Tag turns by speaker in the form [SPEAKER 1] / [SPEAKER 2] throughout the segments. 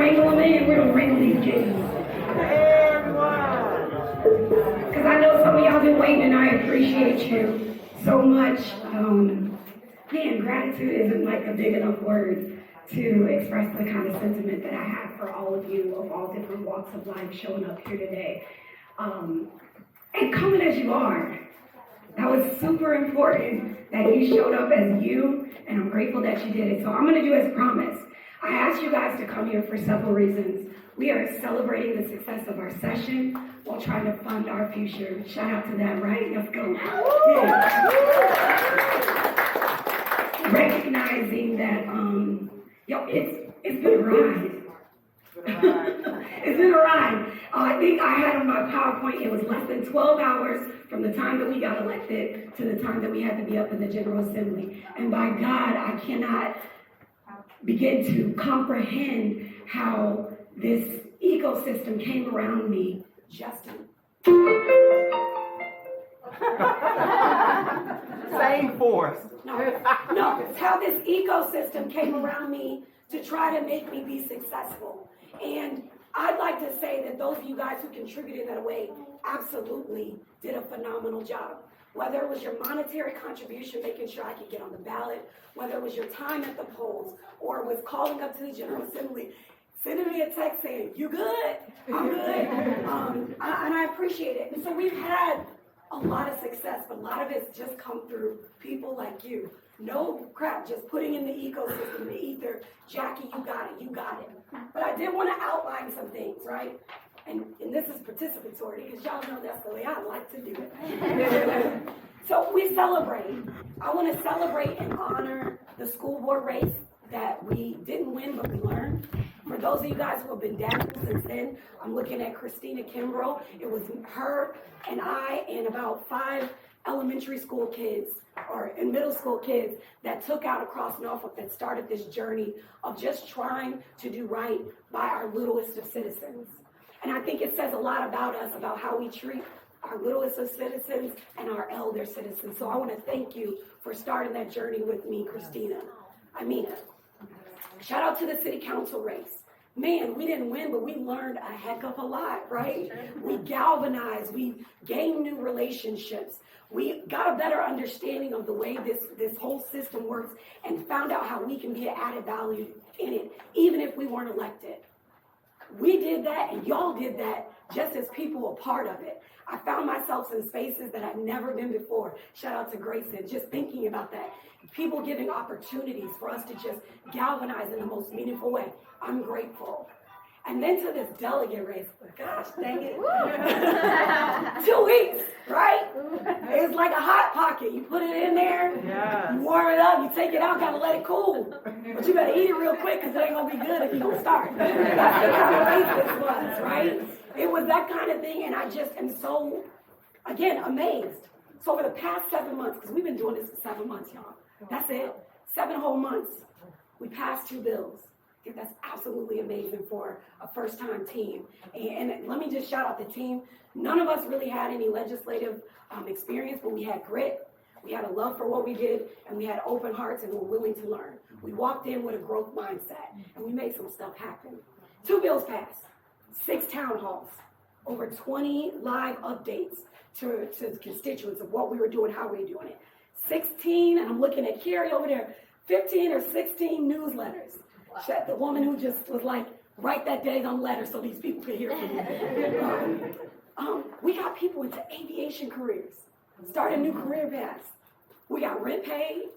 [SPEAKER 1] wrangle them in. We're going to wrangle these kids. Because I know some of y'all been waiting, and I appreciate you so much. Man, gratitude isn't like a big enough word to express the kind of sentiment that I have for all of you of all different walks of life showing up here today. And coming as you are. That was super important that you showed up as you, and I'm grateful that you did it. So I'm going to do as promised. I asked you guys to come here for several reasons. We are celebrating the success of our session while trying to fund our future. Shout out to them, right? Let's go. Yeah. Recognizing that, it's been a ride. It's been a ride. I think I had on my PowerPoint, it was less than 12 hours from the time that we got elected to the time that we had to be up in the General Assembly. And by God, I cannot begin to comprehend how this ecosystem came around me just
[SPEAKER 2] Same force.
[SPEAKER 1] No, it's how this ecosystem came around me to try to make me be successful. And I'd like to say that those of you guys who contributed in that way absolutely did a phenomenal job. Whether it was your monetary contribution, making sure I could get on the ballot, whether it was your time at the polls, or it was calling up to the General Assembly, sending me a text saying, "You good? I'm good." And I appreciate it. And so we've had a lot of success, but a lot of it's just come through people like you. No crap, just putting in the ecosystem, the ether. Jackie, you got it, you got it. But I did want to outline some things, right? And this is participatory, because y'all know that's the way I like to do it. So we celebrate. I want to celebrate and honor the school board race that we didn't win, but we learned. For those of you guys who have been down since then, I'm looking at Christina Kimbrough. It was her and I and about 5 elementary school kids and middle school kids that took out across Norfolk that started this journey of just trying to do right by our littlest of citizens. And I think it says a lot about us, about how we treat our littlest of citizens and our elder citizens. So I want to thank you for starting that journey with me, Christina. I mean it. Shout out to the city council race. Man, we didn't win, but we learned a heck of a lot, right? We galvanized, we gained new relationships. We got a better understanding of the way this whole system works and found out how we can be an added value in it, even if we weren't elected. We did that, and y'all did that just as people a part of it. I found myself in spaces that I'd never been before. Shout out to Grayson, just thinking about that. People giving opportunities for us to just galvanize in the most meaningful way. I'm grateful. And then to this delegate race, gosh dang it. 2 weeks, right? It's like a hot pocket. You put it in there, you warm it up, you take it out, gotta let it cool. But you better eat it real quick, because it ain't gonna be good if you don't start. That's the kind of race this was, right? It was that kind of thing, and I just am so, again, amazed. So over the past 7 months, because we've been doing this for 7 months, y'all. That's it. 7 whole months. We passed 2 bills. I think that's absolutely amazing for a first-time team. And let me just shout out the team. None of us really had any legislative experience, but we had grit, we had a love for what we did, and we had open hearts and were willing to learn. We walked in with a growth mindset, and we made some stuff happen. 2 bills passed, 6 town halls, over 20 live updates to the constituents of what we were doing, how we were doing it. 16, and I'm looking at Carrie over there, 15 or 16 newsletters. Wow. The woman who just was like, write that daggone letter so these people could hear from you. We got people into aviation careers, started new career paths. We got rent paid.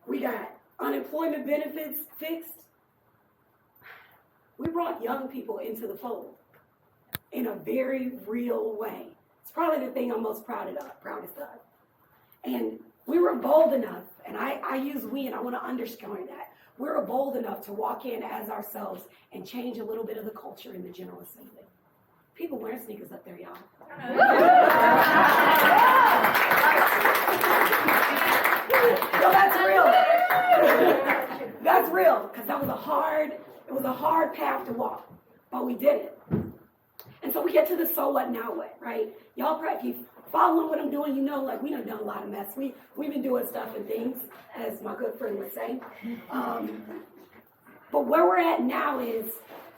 [SPEAKER 1] We got unemployment benefits fixed. We brought young people into the fold in a very real way. It's probably the thing I'm most proudest of. And we were bold enough, and I use we, and I want to underscore that. We were bold enough to walk in as ourselves and change a little bit of the culture in the General Assembly. People wearing sneakers up there, y'all. So that's real. That's real, because that was a hard path to walk, but we did it. And so we get to the so what now what, right? Y'all probably, if you following what I'm doing, you know, like we done a lot of mess. We've been doing stuff and things, as my good friend would say. But where we're at now is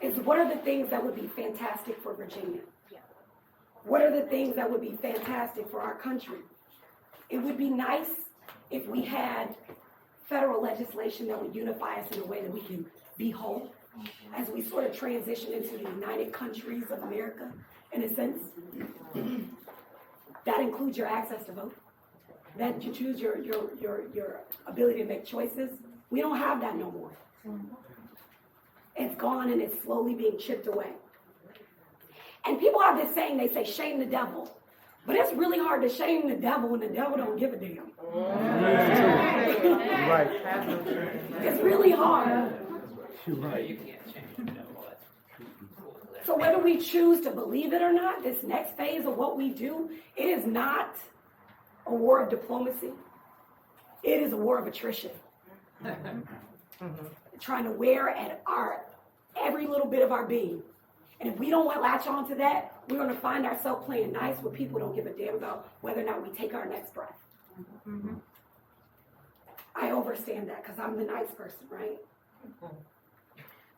[SPEAKER 1] is what are the things that would be fantastic for Virginia? What are the things that would be fantastic for our country? It would be nice if we had federal legislation that would unify us in a way that we can be whole as we sort of transition into the United Countries of America, in a sense. That includes your access to vote. That you choose your ability to make choices. We don't have that no more. It's gone and it's slowly being chipped away. And people have this saying, they say, shame the devil. But it's really hard to shame the devil when the devil don't give a damn.
[SPEAKER 3] Right.
[SPEAKER 1] It's really hard.
[SPEAKER 3] Right.
[SPEAKER 1] So whether we choose to believe it or not, this next phase of what we do, it is not a war of diplomacy. It is a war of attrition. Trying to wear at every little bit of our being. And if we don't latch on to that, we're going to find ourselves playing nice where people don't give a damn about whether or not we take our next breath. I understand that because I'm the nice person, right?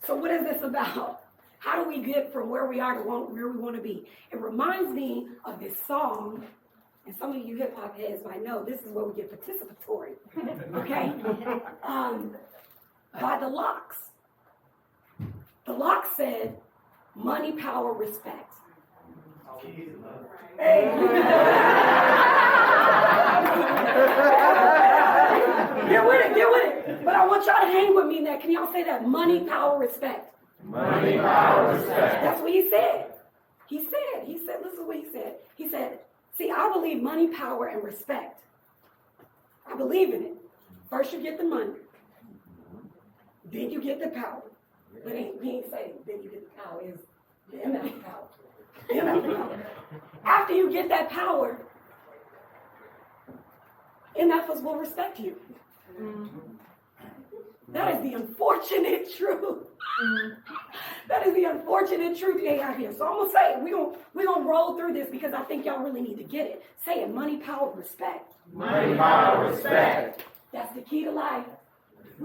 [SPEAKER 1] So what is this about? How do we get from where we are to where we want to be? It reminds me of this song, and some of you hip hop heads might know this is where we get participatory, okay? By the Locks. The Locks said, money, power, respect. Hey. Get with it. But I want y'all to hang with me now. Can y'all say that? Money, power, respect.
[SPEAKER 3] Money, power, respect.
[SPEAKER 1] That's what he said. He said, listen to what he said. He said, see, I believe money, power, and respect. I believe in it. First you get the money. Then you get the power. But he ain't saying then you get the power. It's the MF power. The MF power. After you get that power, MFers will respect you. That is the unfortunate truth. That is the unfortunate truth they have here. So I'm gonna say it. We're gonna roll through this because I think y'all really need to get it. Say it: money, power, respect.
[SPEAKER 3] Money, power, respect.
[SPEAKER 1] That's the key to life.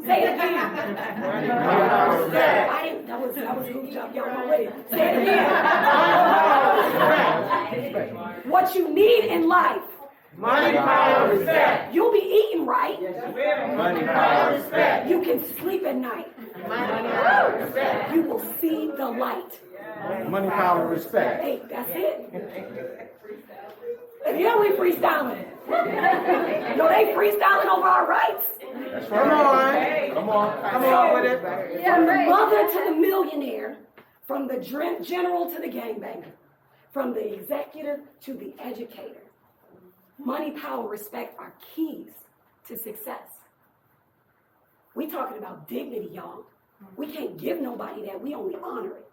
[SPEAKER 1] Say it again.
[SPEAKER 3] Money, power, respect.
[SPEAKER 1] That was hoop jump. Y'all know with it. Say it again. What you need in life.
[SPEAKER 3] Money, power, respect.
[SPEAKER 1] You'll be eating right.
[SPEAKER 3] Money, power, respect.
[SPEAKER 1] You can sleep at night.
[SPEAKER 3] Money, power, respect.
[SPEAKER 1] You will see the light.
[SPEAKER 3] Money, power, respect.
[SPEAKER 1] Hey, that's it. And yeah, we freestyling. No, they freestyling over our rights.
[SPEAKER 3] Come on with it.
[SPEAKER 1] From the mother to the millionaire, from the general to the gangbanger, from the executive to the educator. Money, power, respect are keys to success. We talking about dignity, y'all. We can't give nobody that. We only honor it.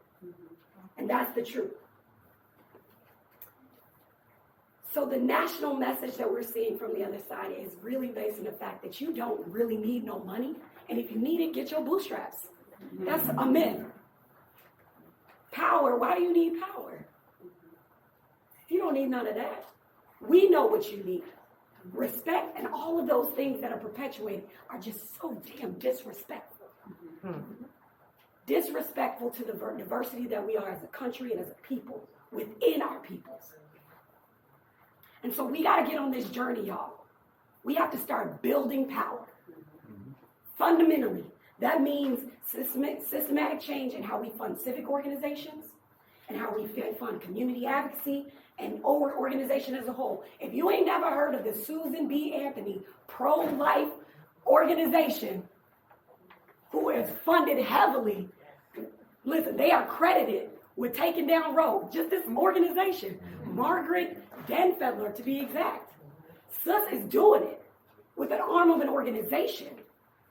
[SPEAKER 1] And that's the truth. So the national message that we're seeing from the other side is really based on the fact that you don't really need no money. And if you need it, get your bootstraps. That's a myth. Power, why do you need power? You don't need none of that. We know what you need. Respect and all of those things that are perpetuated are just so damn disrespectful. Disrespectful to the diversity that we are as a country and as a people within our peoples. And so we got to get on this journey, y'all. We have to start building power. Fundamentally, that means systematic change in how we fund civic organizations and how we fund community advocacy and our organization as a whole. If you ain't never heard of the Susan B. Anthony pro-life organization, who is funded heavily, listen, they are credited with taking down Roe. Just this organization, Margaret Denfedler to be exact. Sus is doing it with an arm of an organization,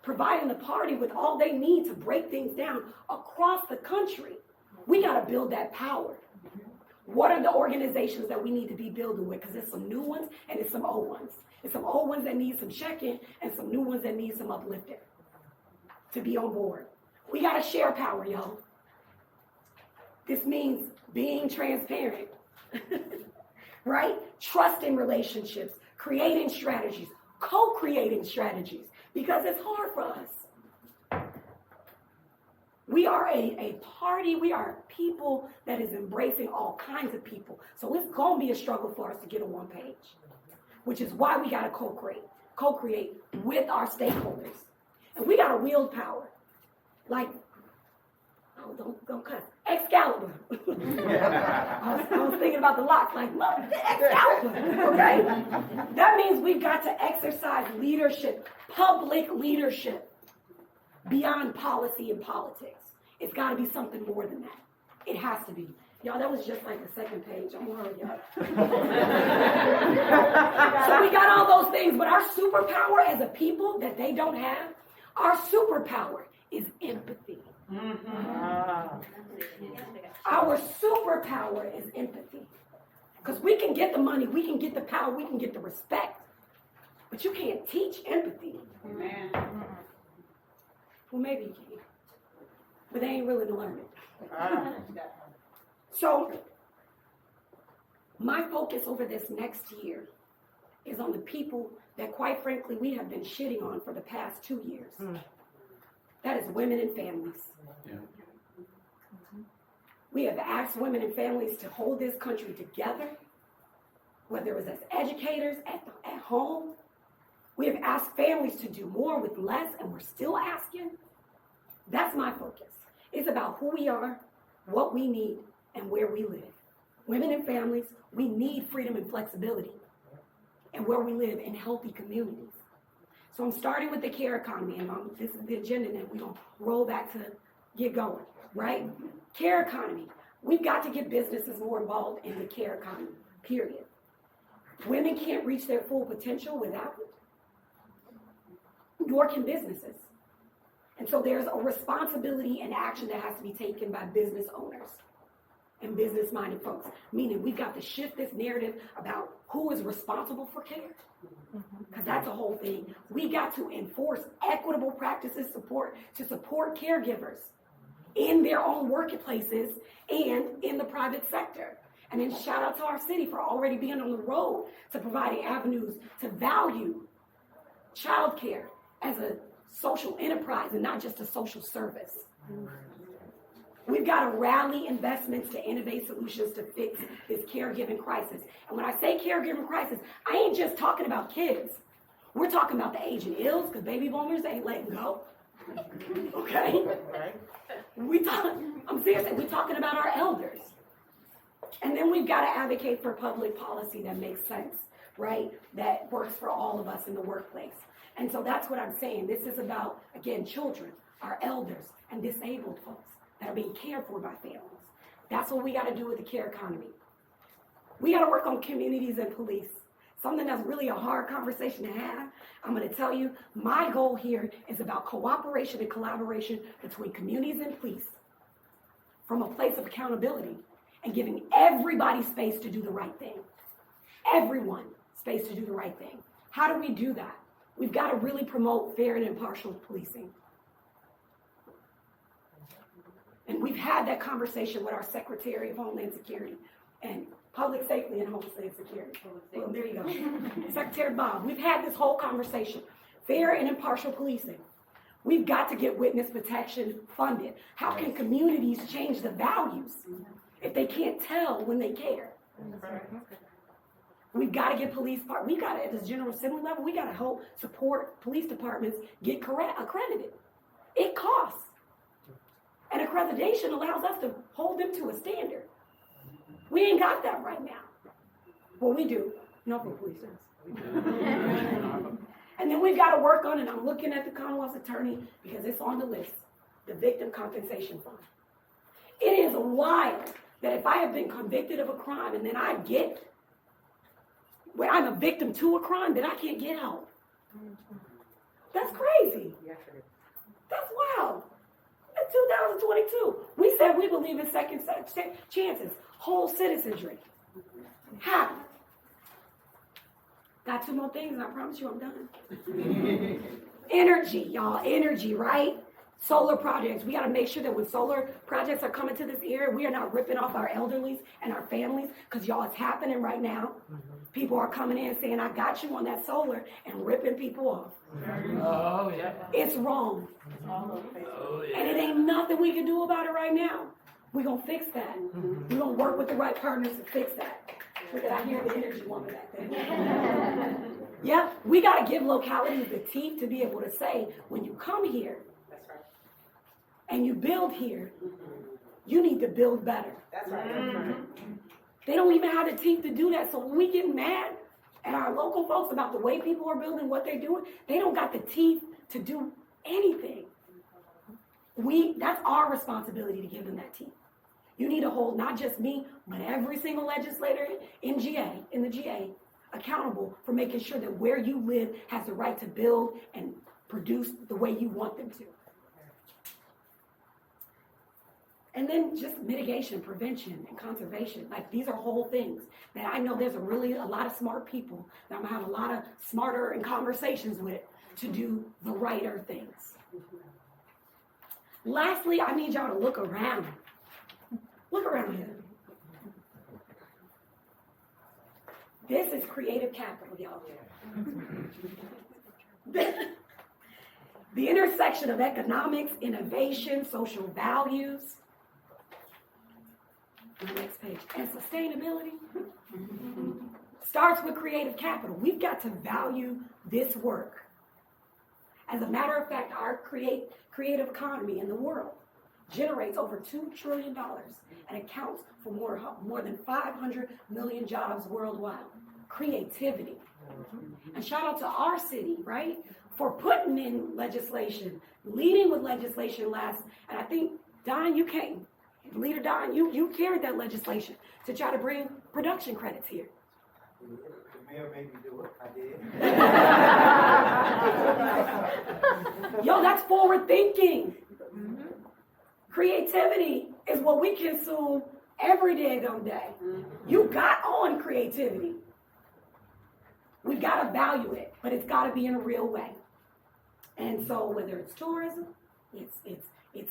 [SPEAKER 1] providing the party with all they need to break things down across the country. We got to build that power. What are the organizations that we need to be building with? Because there's some new ones and there's some old ones. There's some old ones that need some checking and some new ones that need some uplifting to be on board. We got to share power, y'all. This means being transparent, right? Trusting relationships, creating strategies, co-creating strategies, because it's hard for us. We are a party. We are a people that is embracing all kinds of people. So it's going to be a struggle for us to get on one page, which is why we got to co-create with our stakeholders. And we got to wield power. Like, oh, don't cut. Excalibur. I was thinking about the lock, like, look, Excalibur, okay? That means we've got to exercise leadership, public leadership, beyond policy and politics. It's got to be something more than that. It has to be. Y'all, that was just like the second page. I'm worried, y'all. So we got all those things, but our superpower as a people that they don't have, our superpower is empathy. Our superpower is empathy. Because we can get the money, we can get the power, we can get the respect, but you can't teach empathy. Amen. Well, maybe you can, but they ain't willing to learn it. So, my focus over this next year is on the people that, quite frankly, we have been shitting on for the past 2 years. That is women and families. Yeah. We have asked women and families to hold this country together, whether it was as educators, at home. We have asked families to do more with less, and we're still asking. That's my focus. It's about who we are, what we need, and where we live. Women and families, we need freedom and flexibility, and where we live in healthy communities. So I'm starting with the care economy, and this is the agenda, and we're going to roll back to get going, right? Care economy. We've got to get businesses more involved in the care economy, period. Women can't reach their full potential without it, nor can businesses. And so there's a responsibility and action that has to be taken by business owners and business-minded folks, meaning we've got to shift this narrative about who is responsible for care, because that's a whole thing. We got to enforce equitable practices to support caregivers in their own workplaces and in the private sector. And then shout out to our city for already being on the road to providing avenues to value childcare as a social enterprise and not just a social service. We've got to rally investments to innovate solutions to fix this caregiving crisis. And when I say caregiving crisis, I ain't just talking about kids. We're talking about the aging ills, because baby boomers ain't letting go. Okay? I'm serious. We're talking about our elders. And then we've got to advocate for public policy that makes sense, right? That works for all of us in the workplace. And so that's what I'm saying. This is about, again, children, our elders, and disabled folks that are being cared for by families. That's what we got to do with the care economy. We got to work on communities and police. Something that's really a hard conversation to have. I'm going to tell you, my goal here is about cooperation and collaboration between communities and police from a place of accountability and giving everybody space to do the right thing. Everyone space to do the right thing. How do we do that? We've got to really promote fair and impartial policing. And we've had that conversation with our Secretary of Homeland Security and Public Safety and Homeland Security. Well, there you go. Secretary Bob, we've had this whole conversation. Fair and impartial policing. We've got to get witness protection funded. How can communities change the values if they can't tell when they care? We've got to get we got to, at the General Assembly level, we got to help support police departments get accredited. It costs. And accreditation allows us to hold them to a standard. We ain't got that right now. Well, we do. Norfolk Police does. And then we've got to work on, and I'm looking at the Commonwealth's attorney because it's on the list, the Victim Compensation Fund. It is wild that if I have been convicted of a crime and then when I'm a victim to a crime, then I can't get help. That's crazy. That's wild. That's 2022. We said we believe in second chances, whole citizenry. How? Got 2 more things, and I promise you I'm done. Energy, y'all. Energy, right? Solar projects. We got to make sure that when solar projects are coming to this area, we are not ripping off our elderlies and our families, because y'all, it's happening right now. People are coming in saying, I got you on that solar, and ripping people off.
[SPEAKER 2] Oh, yeah.
[SPEAKER 1] It's wrong.
[SPEAKER 2] Oh, yeah.
[SPEAKER 1] And it ain't nothing we can do about it right now. We're going to fix that. We're going to work with the right partners to fix that. Look at, I hear the energy woman back there. Yeah, we got to give localities the teeth to be able to say, when you come here and you build here, you need to build better.
[SPEAKER 4] That's right.
[SPEAKER 1] They don't even have the teeth to do that. So when we get mad at our local folks about the way people are building, what they're doing, they don't got the teeth to do anything. That's our responsibility to give them that teeth. You need to hold not just me, but every single legislator in the GA, accountable for making sure that where you live has the right to build and produce the way you want them to. And then just mitigation, prevention, and conservation. Like, these are whole things that I know there's a lot of smart people that I'm gonna have a lot of smarter and conversations with to do the righter things. Lastly, I need y'all to look around. Look around here. This is creative capital, y'all. The intersection of economics, innovation, social values. The next page. And sustainability starts with creative capital. We've got to value this work. As a matter of fact, our creative economy in the world generates over $2 trillion and accounts for more than 500 million jobs worldwide. Creativity. And shout out to our city, right, for putting in legislation, leading with legislation last, and I think, Don, Leader Don, you carried that legislation to try to bring production credits here.
[SPEAKER 5] The mayor made me do it. I did.
[SPEAKER 1] Yo, that's forward thinking. Creativity is what we consume every day. You got on creativity. We got to value it, but it's got to be in a real way. And so whether it's tourism, it's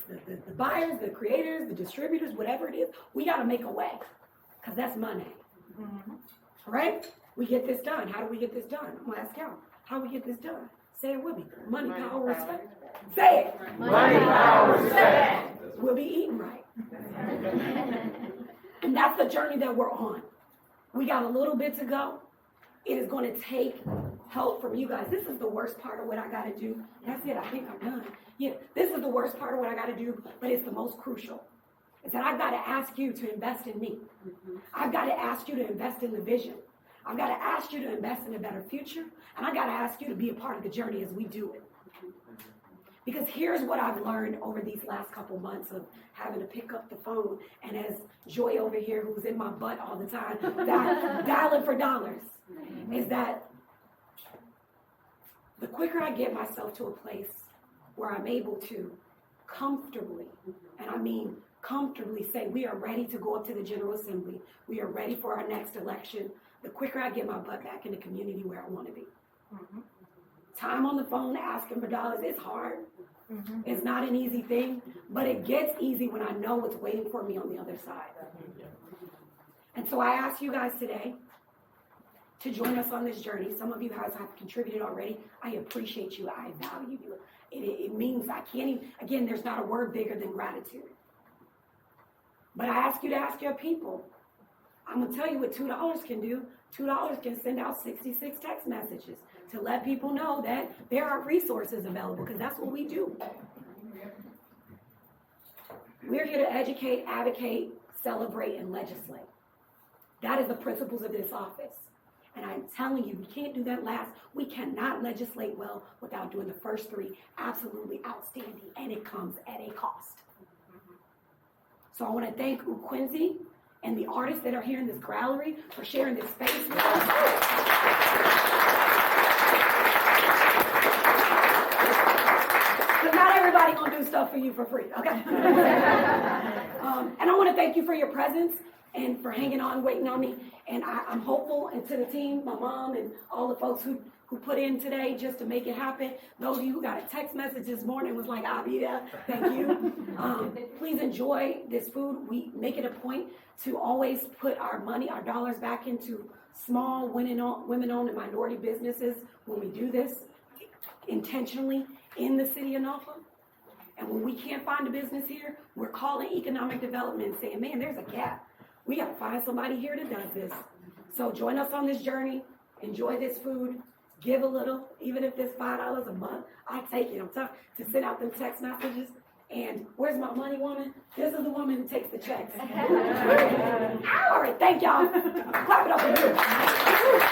[SPEAKER 1] the buyers, the creators, the distributors, whatever it is, we got to make a way, because that's money. Right? We get this done. How do we get this done? I'm going to ask y'all. How do we get this done? Say it with me. Money, power, respect. Say it.
[SPEAKER 3] Money, power, respect.
[SPEAKER 1] We'll be eating right. And that's the journey that we're on. We got a little bit to go. It is going to take help from you guys. This is the worst part of what I got to do. That's it. I think I'm done. Yeah, this is the worst part of what I got to do, but it's the most crucial. Is that I've got to ask you to invest in me. I've got to ask you to invest in the vision. I've got to ask you to invest in a better future, and I've got to ask you to be a part of the journey as we do it. Because here's what I've learned over these last couple months of having to pick up the phone, and as Joy over here, who's in my butt all the time, dialing for dollars, is that the quicker I get myself to a place where I'm able to comfortably, and I mean comfortably, say we are ready to go up to the General Assembly, we are ready for our next election, the quicker I get my butt back in the community where I want to be. Time on the phone asking for dollars is hard. It's not an easy thing, but it gets easy when I know what's waiting for me on the other side. And so I ask you guys today to join us on this journey. Some of you guys have contributed already. I appreciate you. I value you. It means I can't even, again, there's not a word bigger than gratitude. But I ask you to ask your people. I'm going to tell you what $2 can do. $2 can send out 66 text messages to let people know that there are resources available, because that's what we do. We're here to educate, advocate, celebrate, and legislate. That is the principles of this office. And I'm telling you, we can't do that last. We cannot legislate well without doing the first three absolutely outstanding, and it comes at a cost. So I want to thank Ukwesi and the artists that are here in this gallery for sharing this space with us. Because not everybody gonna do stuff for you for free, okay? And I want to thank you for your presence and for hanging on, waiting on me. And I'm hopeful, and to the team, my mom, and all the folks who who put in today just to make it happen. Those of you who got a text message this morning was like, I'll be there, thank you. Please enjoy this food. We make it a point to always put our money, our dollars back into small women-owned and minority businesses when we do this intentionally in the city of Norfolk. And when we can't find a business here, we're calling economic development saying, man, there's a gap. We got to find somebody here that does this. So join us on this journey. Enjoy this food. Give a little, even if it's $5 a month. I take it. I'm tough to send out them text messages. And where's my money woman? This is the woman who takes the checks. All right, thank y'all. Clap it up for you.